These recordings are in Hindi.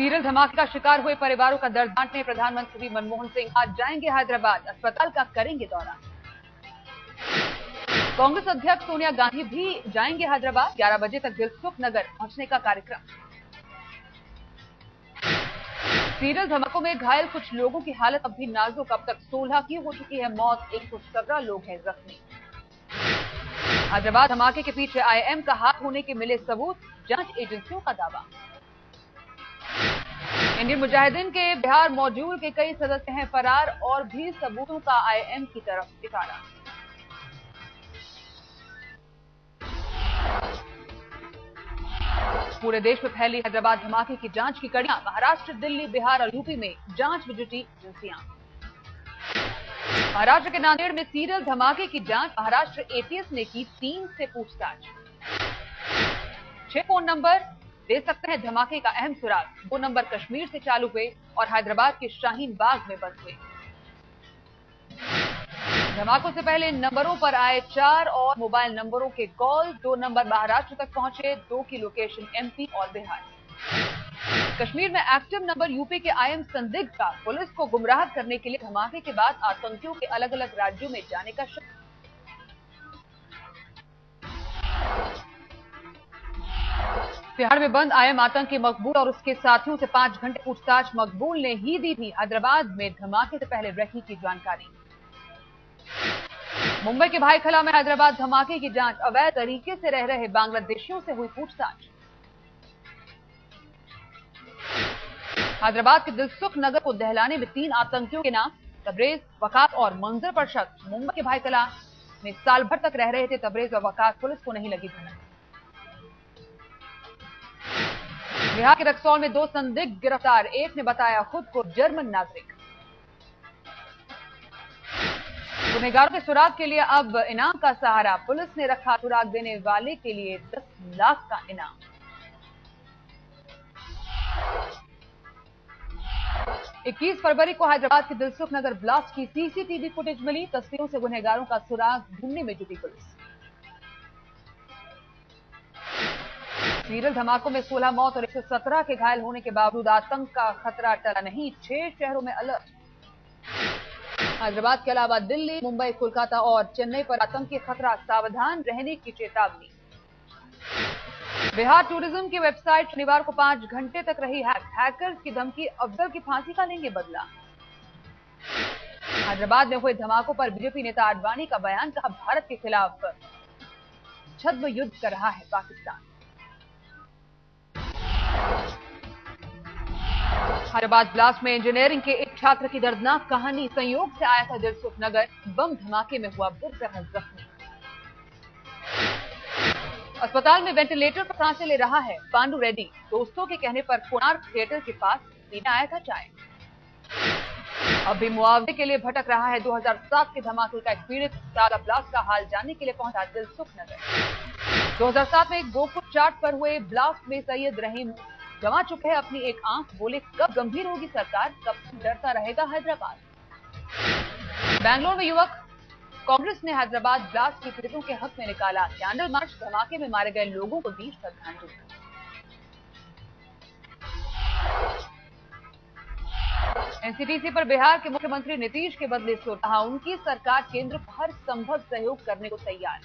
सीरियल धमाके का शिकार हुए परिवारों का दर्द बांटने प्रधानमंत्री मनमोहन सिंह आज जाएंगे हैदराबाद, अस्पताल का करेंगे दौरा। कांग्रेस अध्यक्ष सोनिया गांधी भी जाएंगे हैदराबाद, 11 बजे तक दिलसुख नगर पहुंचने का कार्यक्रम। सीरियल धमाकों में घायल कुछ लोगों की हालत अब भी नाजुक, अब तक 16 की हो चुकी है मौत, 117 लोग हैं जख्मी। हैदराबाद धमाके के पीछे आईएम का हाथ होने के मिले सबूत, जांच एजेंसियों का दावा। इंडियन मुजाहिदीन के बिहार मॉड्यूल के कई सदस्य हैं फरार, और भी सबूतों का आईएम की तरफ इशारा। पूरे देश में फैली हैदराबाद धमाके की जांच की कड़ियां, महाराष्ट्र, दिल्ली, बिहार और यूपी में जांच में जुटी एजेंसियां। महाराष्ट्र के नांदेड़ में सीरियल धमाके की जांच, महाराष्ट्र एटीएस ने की 3 से पूछताछ। 6 फोन नंबर दे सकते हैं धमाके का अहम सुराग, 2 नंबर कश्मीर से चालू हुए और हैदराबाद के शाहीन बाग में बंद हुए। धमाकों से पहले इन नंबरों पर आए 4 और मोबाइल नंबरों के कॉल, 2 नंबर महाराष्ट्र तक पहुंचे, 2 की लोकेशन एमपी और बिहार। कश्मीर में एक्टिव नंबर यूपी के आईएम संदिग्ध का पुलिस को गुमराह करने के लिए धमाके के बाद आतंकियों के अलग अलग राज्यों में जाने का शक। बिहार में बंद आईएम आतंकी मकबूल और उसके साथियों से 5 घंटे पूछताछ, मकबूल ने ही दी थी हैदराबाद में धमाके से पहले रही की जानकारी। मुंबई के भाईखला में हैदराबाद धमाके की जांच, अवैध तरीके से रह रहे बांग्लादेशियों से हुई पूछताछ। हैदराबाद के दिलसुख नगर को दहलाने में 3 आतंकियों के नाम, तबरेज, वकास और मंजर पर शक। मुंबई के भाईखला में साल भर तक रह रहे थे तबरेज और वकास, पुलिस को नहीं लगी भनक। बिहार के रक्सौल में 2 संदिग्ध गिरफ्तार, एक ने बताया खुद को जर्मन नागरिक। गुनहगारों के सुराग के लिए अब इनाम का सहारा, पुलिस ने रखा सुराग देने वाले के लिए 10 लाख का इनाम। इक्कीस फरवरी को हैदराबाद के दिलसुख नगर ब्लास्ट की सीसीटीवी फुटेज मिली, तस्वीरों से गुनहगारों का सुराग ढूंढने में जुटी पुलिस। सीरियल धमाकों में 16 मौत और 117 के घायल होने के बावजूद आतंक का खतरा टला नहीं, 6 शहरों में अलर्ट। हैदराबाद के अलावा दिल्ली, मुंबई, कोलकाता और चेन्नई पर आतंकी खतरा, सावधान रहने की चेतावनी। बिहार टूरिज्म की वेबसाइट शनिवार को 5 घंटे तक रही हैक, हैकर्स की धमकी, अफजल की फांसी का लेंगे बदला। हैदराबाद में हुए धमाकों पर बीजेपी नेता आडवाणी का बयान, कहा भारत के खिलाफ छद्म युद्ध कर रहा है पाकिस्तान। हैदराबाद ब्लास्ट में इंजीनियरिंग के एक छात्र की दर्दनाक कहानी, संयोग से आया था दिलसुख नगर, बम धमाके में हुआ बुरी तरह जख्मी। अस्पताल में वेंटिलेटर पर सांसें ले रहा है पांडु रेड्डी, दोस्तों के कहने पर कोणार्क थिएटर के पास पीने आया था चाय। अब भी मुआवजे के लिए भटक रहा है 2007 के धमाके का एक पीड़ित, ताजा ब्लास्ट का हाल जानने के लिए पहुंचा दिलसुख नगर। 2007 में गोकुल चाट पर हुए ब्लास्ट में सैयद रहीम गंवा चुके हैं अपनी एक आंख, बोले कब गंभीर होगी सरकार, कब डरता रहेगा हैदराबाद। बैंगलोर में युवक कांग्रेस ने हैदराबाद ब्लास्ट के पीड़ितों के हक में निकाला कैंडल मार्च, धमाके में मारे गए लोगों को दी श्रद्धांजलि। एनसीटीसी पर बिहार के मुख्यमंत्री नीतीश के बदले सुर, कहा उनकी सरकार केंद्र को हर संभव सहयोग करने को तैयार।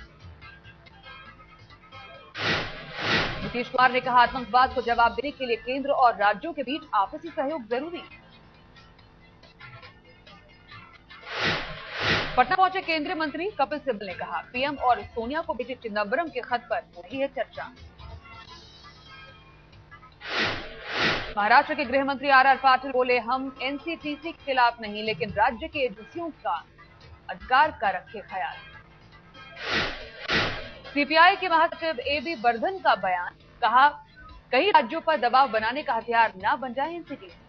नीतीश कुमार ने कहा आतंकवाद को जवाब देने के लिए केंद्र और राज्यों के बीच आपसी सहयोग जरूरी। पटना पहुंचे केंद्रीय मंत्री कपिल सिब्बल ने कहा पीएम और सोनिया को भेजे चिदंबरम के खत पर हो रही है चर्चा। महाराष्ट्र के गृह मंत्री आर पाटिल बोले हम एनसीटीसी के खिलाफ नहीं, लेकिन राज्य की एजेंसियों का अधिकार का रखे ख्याल। सीपीआई के महासचिव एबी वर्धन का बयान, कहा कई राज्यों पर दबाव बनाने का हथियार ना बन जाए एनसीटीसी।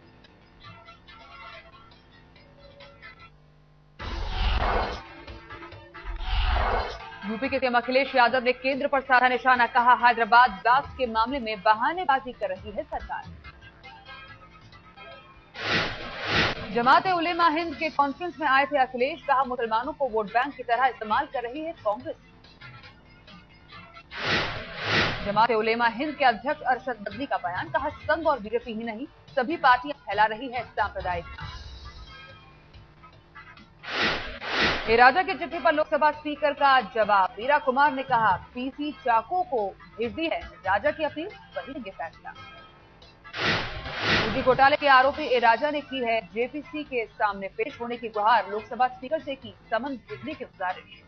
यूपी के सीएम अखिलेश यादव ने केंद्र पर साधा निशाना, कहा हैदराबाद ब्लास्ट के मामले में बहानेबाजी कर रही है सरकार। जमात उल हिंद के कॉन्फ्रेंस में आए थे अखिलेश, कहा मुसलमानों को वोट बैंक की तरह इस्तेमाल कर रही है कांग्रेस। जमात उलेमा हिंद के अध्यक्ष अरशद बदनी का बयान, कहा संघ और बीजेपी ही नहीं सभी पार्टियां फैला रही है सांप्रदायिकता। राजा की चिट्ठी पर लोकसभा स्पीकर का जवाब, वीरा कुमार ने कहा पीसी चाको को भेज दी है राजा की अपील, वही लेंगे फैसला। निजी घोटाले के आरोपी ए राजा ने की है जेपीसी के सामने पेश होने की गुहार, लोकसभा स्पीकर से की समन भेजने की गुजारिश।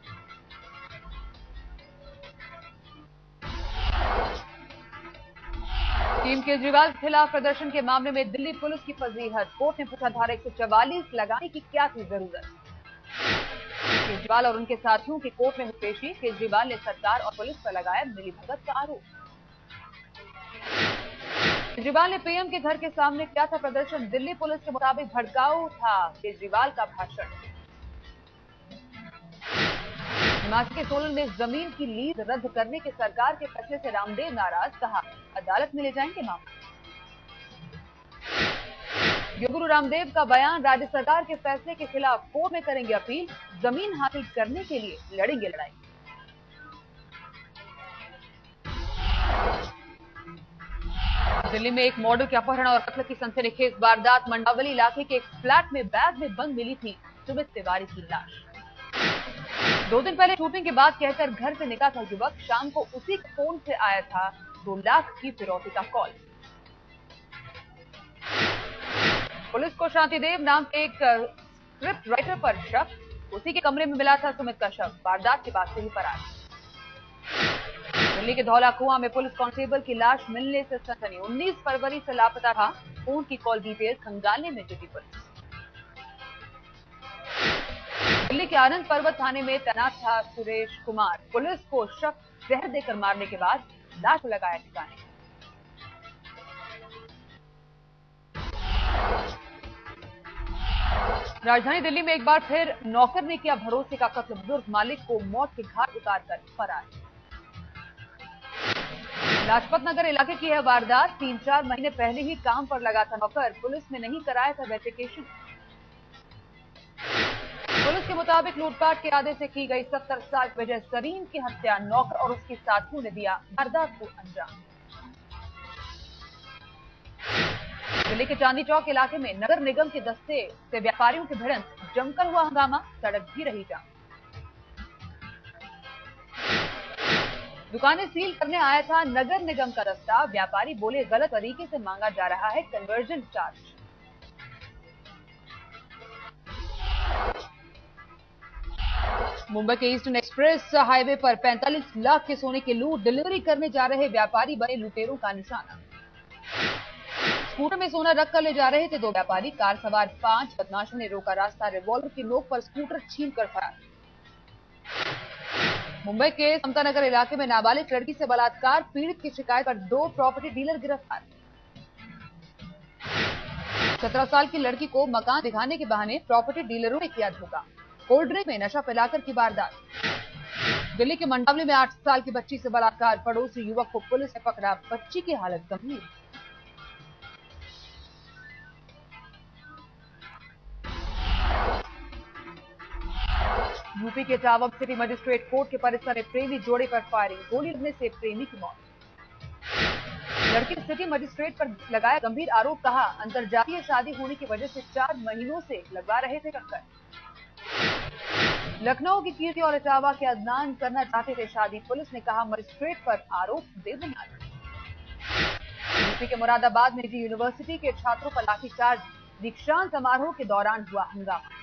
टीम केजरीवाल के खिलाफ प्रदर्शन के मामले में दिल्ली पुलिस की फजीहत, कोर्ट ने पूछा धारा 144 लगाने की क्या थी जरूरत। केजरीवाल और उनके साथियों की कोर्ट में हुई पेशी, केजरीवाल ने सरकार और पुलिस पर लगाया मिलीभगत का आरोप। केजरीवाल ने पीएम के घर के सामने किया था प्रदर्शन, दिल्ली पुलिस के मुताबिक भड़काऊ था केजरीवाल का भाषण। हिमाचल के सोलन में जमीन की लीज रद्द करने के सरकार के फैसले से रामदेव नाराज, कहा अदालत में ले जाएंगे मामला। योगुरु रामदेव का बयान, राज्य सरकार के फैसले के खिलाफ कोर्ट में करेंगे अपील, जमीन हासिल करने के लिए लड़ेंगे लड़ाई। दिल्ली में एक मॉडल के अपहरण और कत्ल की सनसनीखेज वारदात, मंडावली इलाके के एक फ्लैट में बैग में बंद मिली थी सुमित तिवारी की लाश। 2 दिन पहले शूटिंग के बाद कहकर घर से निकला था युवक, शाम को उसी के फोन से आया था 2 लाख की फिरौती का कॉल। पुलिस को शांतिदेव नाम के एक स्क्रिप्ट राइटर पर शक, उसी के कमरे में मिला था सुमित का शव, वारदात के बाद से ही फरार। दिल्ली के धौला कुआं में पुलिस कांस्टेबल की लाश मिलने से सनसनी, 19 फरवरी से लापता था, फोन की कॉल डिटेल खंगालने में जुटी पुलिस। दिल्ली के आनंद पर्वत थाने में तैनात था सुरेश कुमार, पुलिस को शक जहर देकर मारने के बाद लाश लगाया ठिकाने। राजधानी दिल्ली में एक बार फिर नौकर ने किया भरोसे का कत्ल, बुजुर्ग मालिक को मौत के घाट उतारकर फरार। लाजपत नगर इलाके की है वारदात, 3-4 महीने पहले ही काम पर लगा था नौकर, पुलिस ने नहीं कराया था वेरिफिकेशन। पुलिस के मुताबिक लूटपाट के इरादे से की गई 70 साल वजह सरीन की हत्या, नौकर और उसके साथियों ने दिया वारदात को अंजाम। दिल्ली के चांदनी चौक इलाके में नगर निगम के दस्ते से व्यापारियों की भिड़ंत, जमकर हुआ हंगामा, सड़क भी रही जाम। दुकानें सील करने आया था नगर निगम का दस्ता, व्यापारी बोले गलत तरीके से मांगा जा रहा है कन्वर्जन चार्ज। मुंबई के ईस्टर्न एक्सप्रेस हाईवे पर 45 लाख के सोने की लूट, डिलीवरी करने जा रहे व्यापारी बने लुटेरों का निशाना। स्कूटर में सोना रख कर ले जा रहे थे 2 व्यापारी, कार सवार 5 बदमाशों ने रोका रास्ता, रिवॉल्वर की नोक पर स्कूटर छीनकर फरार। मुंबई के समता नगर इलाके में नाबालिग लड़की से बलात्कार, पीड़ित की शिकायत पर 2 प्रॉपर्टी डीलर गिरफ्तार। 17 साल की लड़की को मकान दिखाने के बहाने प्रॉपर्टी डीलरों ने किया धोखा, कोल्ड ड्रिंक में नशा पिलाकर की वारदात। दिल्ली के मंडावली में 8 साल की बच्ची से बलात्कार, पड़ोसी युवक को पुलिस ने पकड़ा, बच्ची की हालत गंभीर। यूपी के टावर सिटी मजिस्ट्रेट कोर्ट के परिसर में प्रेमी जोड़े पर फायरिंग, गोली लगने से प्रेमी की मौत। लड़की ने सिटी मजिस्ट्रेट पर लगाया गंभीर आरोप, कहा अंतरजातीय शादी होने की वजह से 4 महीनों से लगवा रहे थे टक्कर। लखनऊ की कीर्ति और इटावा के अदनान करना चाहते थे शादी, पुलिस ने कहा मजिस्ट्रेट पर आरोप बेबुनियाद। यूपी के मुरादाबाद में निजी यूनिवर्सिटी के छात्रों पर लाठीचार्ज, दीक्षांत समारोह के दौरान हुआ हंगामा।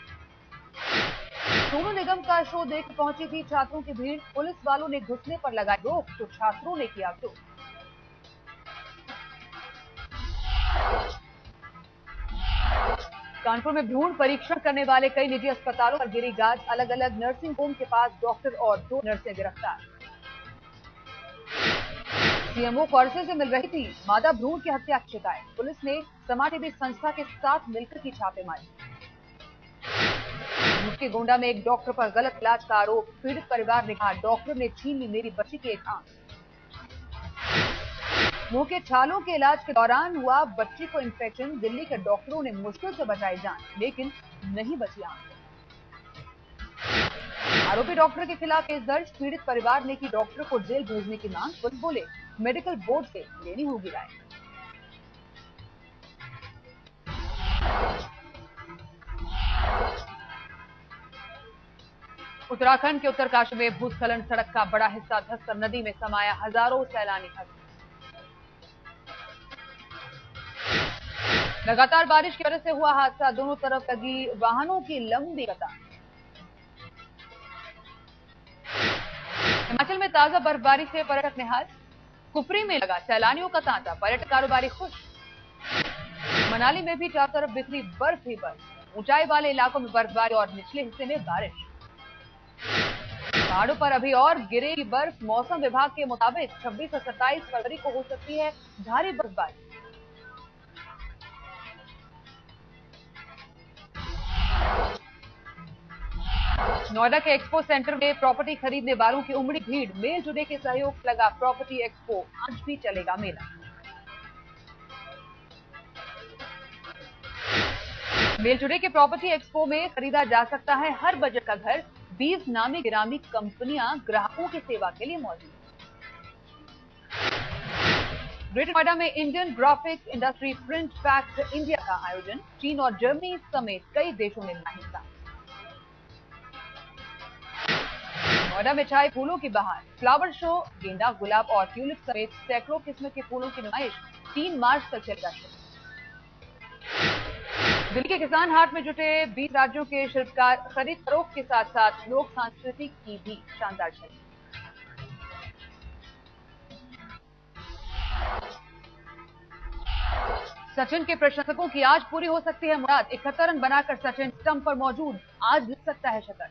सोनू निगम का शो देख पहुंची थी छात्रों की भीड़, पुलिस वालों ने घुसने पर लगाई रोक तो छात्रों ने किया विरोध। कानपुर में भ्रूण परीक्षण करने वाले कई निजी अस्पतालों पर गिरी गाज, अलग अलग नर्सिंग होम के पास डॉक्टर और 2 नर्सें गिरफ्तार। सीएमओ कोर्से से मिल रही थी मादा भ्रूण की हत्या की शिकायत, पुलिस ने समाज सेवी संस्था के साथ मिलकर की छापेमारी। यूपी गोंडा में एक डॉक्टर पर गलत इलाज का आरोप, पीड़ित परिवार ने कहा डॉक्टर ने छीन ली मेरी बच्ची की एक आंख। मुंह के छालों के इलाज के दौरान हुआ बच्ची को इंफेक्शन, दिल्ली के डॉक्टरों ने मुश्किल से बचाई जान, लेकिन नहीं बची आंख। आरोपी डॉक्टर के खिलाफ केस दर्ज, पीड़ित परिवार ने की डॉक्टर को जेल भेजने की मांग, पुलिस बोले मेडिकल बोर्ड से लेनी होगी राय। उत्तराखंड के उत्तरकाशी में भूस्खलन, सड़क का बड़ा हिस्सा धंसकर नदी में समाया, हजारों सैलानी फंसे। लगातार बारिश की वजह से हुआ हादसा, दोनों तरफ लगी वाहनों की लंबी कतार। हिमाचल में ताजा बर्फबारी से पर्यटक निहाल, कुफरी में लगा सैलानियों का तांता, पर्यटक कारोबारी खुश। मनाली में भी चारों तरफ बिखरी बर्फ ही बर्फ, ऊंचाई वाले इलाकों में बर्फबारी और निचले हिस्से में बारिश। पहाड़ों पर अभी और गिरेगी बर्फ, मौसम विभाग के मुताबिक 26 और 27 फरवरी को हो सकती है भारी बर्फबारी। नोएडा के एक्सपो सेंटर में प्रॉपर्टी खरीदने वालों की उमड़ी भीड़, मेल टुडे के सहयोग से लगा प्रॉपर्टी एक्सपो, आज भी चलेगा मेला। मेल टुडे के प्रॉपर्टी एक्सपो में खरीदा जा सकता है हर बजट का घर, 20 नामी गिरामी कंपनियां ग्राहकों की सेवा के लिए मौजूद। ग्रेटर नोएडा में Indian graphics industry print fact India का आयोजन, चीन और जर्मनी समेत कई देशों ने लिया हिस्सा। नोएडा में छाई फूलों की बहार, फ्लावर शो, गेंदा, गुलाब और ट्यूलिप समेत सैकड़ों किस्म के फूलों की नुमाइश 3 मार्च तक चलेगा। दिल्ली के किसान हाट में जुटे 20 राज्यों के शिल्पकार, खरीद फरोख्त के साथ साथ लोक संस्कृति की भी शानदार झलक। सचिन के प्रशंसकों की आज पूरी हो सकती है मुराद, 71 रन बनाकर सचिन स्टंप पर मौजूद, आज लग सकता है शतक।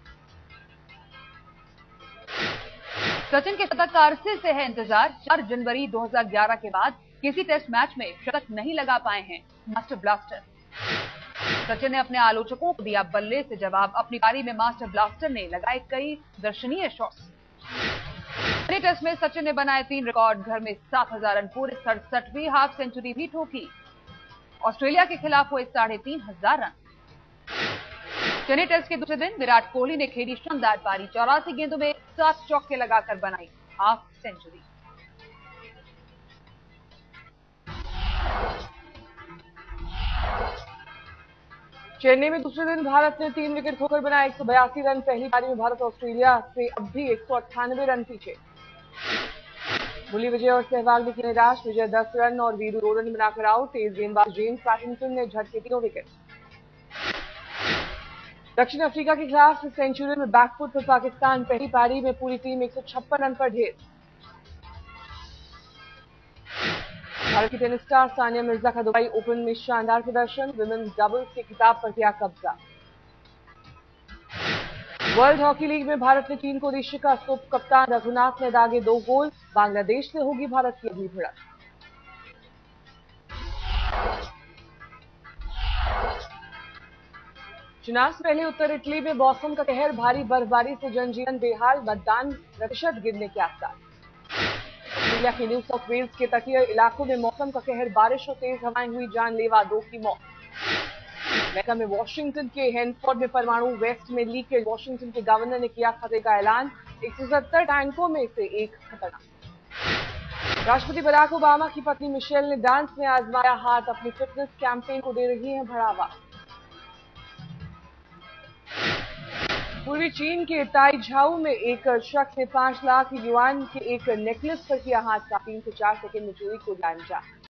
सचिन के शतक का अरसे से है इंतजार, 4 जनवरी 2011 के बाद किसी टेस्ट मैच में शतक नहीं लगा पाए हैं मास्टर ब्लास्टर। सचिन ने अपने आलोचकों को दिया बल्ले से जवाब, अपनी पारी में मास्टर ब्लास्टर ने लगाए कई दर्शनीय शॉट्स। टेस्ट में सचिन ने बनाए 3 रिकॉर्ड, घर में 7000 रन, पूरे 67वीं हाफ सेंचुरी भी ठोकी। ऑस्ट्रेलिया के खिलाफ हुए 3500 रन। चेन्नई टेस्ट के दूसरे दिन विराट कोहली ने खेली शानदार पारी, 84 गेंदों में 7 चौके लगाकर बनाई हाफ सेंचुरी। चेन्नई में दूसरे दिन भारत ने 3 विकेट खोकर बनाए 182 रन। पहली पारी में भारत ऑस्ट्रेलिया से अब भी 198 रन पीछे। मुरली विजय और सहवाग ने किए निराश, विजय 10 रन और वीरू 2 रन बनाकर आउट। तेज गेंदबाज जेम्स पैटिंसन ने झटके 3 विकेट। दक्षिण अफ्रीका के खिलाफ सेंचुरी में बैकफुट पर पाकिस्तान, पहली पारी में पूरी टीम 156 रन पर ढेर। भारत की टेनिस स्टार सानिया मिर्जा का दुबई ओपन में शानदार प्रदर्शन, विमेन्स डबल्स के खिताब पर किया कब्जा। वर्ल्ड हॉकी लीग में भारत ने चीन को दी शिकस्त, उप कप्तान रघुनाथ ने दागे 2 गोल। बांग्लादेश से होगी भारत की अगली भिड़ंत। चुनाव से पहले उत्तर इटली में मौसम का कहर, भारी बर्फबारी से जनजीवन बेहाल, मतदान प्रतिशत गिरने के आसार। ऑस्ट्रेलिया के न्यू साउथ वेल्स के तटीय इलाकों में मौसम का कहर, बारिश और तेज हवाएं हुई जानलेवा, 2 की मौत। अमेरिका में वाशिंगटन के हैनफोर्ड में परमाणु वेस्ट में लीकेज, वाशिंगटन के गवर्नर ने किया खतरे का ऐलान, 170 टैंकों में से एक खतरनाक। राष्ट्रपति बराक ओबामा की पत्नी मिशेल ने डांस में आजमाया हाथ, अपनी फिटनेस कैंपेन को दे रही हैं बढ़ावा। पूर्वी चीन के ताइझाऊ में एक शख्स ने 5 लाख युआन के एक नेकलेस पर किया हादसा, 3 से 4 सेकंड में चोरी को दिया अंजाम।